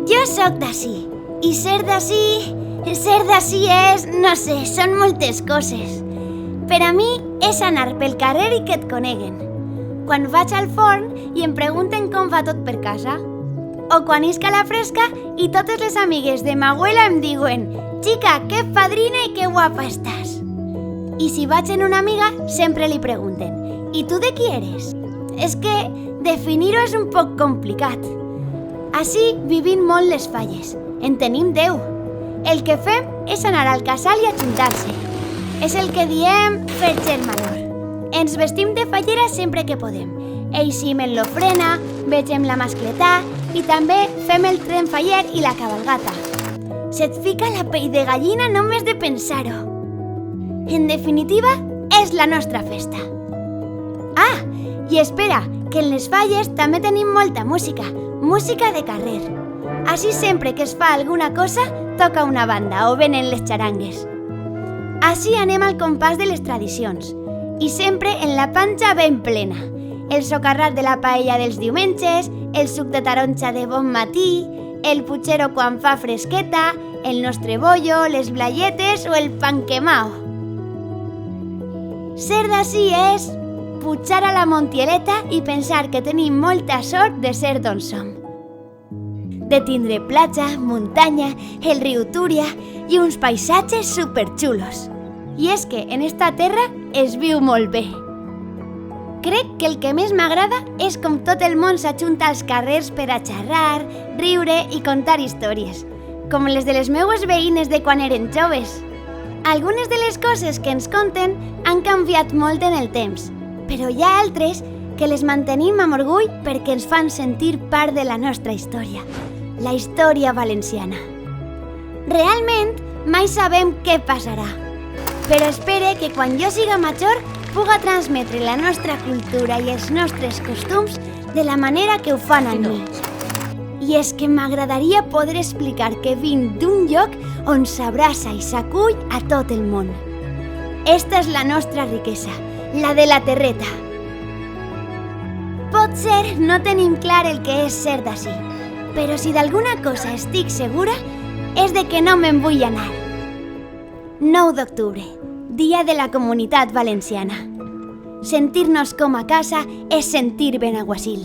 Jo sóc d'ací, i ser d'ací és, no sé, són moltes coses. Per a mi és anar pel carrer i que et coneguen. Quan vaig al forn i em pregunten com va tot per casa. O quan isc a la fresca i totes les amigues de ma abuela em diuen «Chica, que padrina i que guapa estàs». I si vaig en una amiga, sempre li pregunten «I tu de qui eres?». És que definir-ho és un poc complicat. Així vivim molt les falles. En tenim 10. El que fem és anar al casal i ajuntar-se. És el que diem fer germanor. Ens vestim de fallera sempre que podem. Eixim en l'ofrena, vegem la mascletà i també fem el tren faller i la cabalgata. Se't fica la pell de gallina només de pensar-ho. En definitiva, és la nostra festa. Ah, i espera, que en les falles també tenim molta música, música de carrer. Així sempre que es fa alguna cosa, toca una banda o venen les xarangues. Així anem al compàs de les tradicions, i sempre en la panxa ben plena. El socarrat de la paella dels diumenges, el suc de taronja de bon matí, el puchero quan fa fresqueta, el nostre bollo, les blayetes o el panquemao. Ser d'ací és pujar a la Montieleta i pensar que tenim molta sort de ser d'on som. De tindre platja, muntanya, el riu Túria i uns paisatges superxulos. I és que en esta terra es viu molt bé. Crec que el que més m'agrada és com tot el món s'ajunta als carrers per a xerrar, riure i contar històries, com les de les meues veïnes de quan eren joves. Algunes de les coses que ens conten han canviat molt en el temps, però hi ha altres que les mantenim amb orgull perquè ens fan sentir part de la nostra història, la història valenciana. Realment, mai sabem què passarà, però espere que quan jo siga major puga transmetre la nostra cultura i els nostres costums de la manera que ho fan amb mi. I és que m'agradaria poder explicar que vinc d'un lloc on s'abraça i s'acull a tot el món. Esta és la nostra riquesa, la de la terreta. Potser no tenim clar el que és ser d'ací, però si d'alguna cosa estic segura és de que no me'n vull anar. 9 d'octubre, Dia de la Comunitat Valenciana. Sentir-nos com a casa és sentir Benaguasil.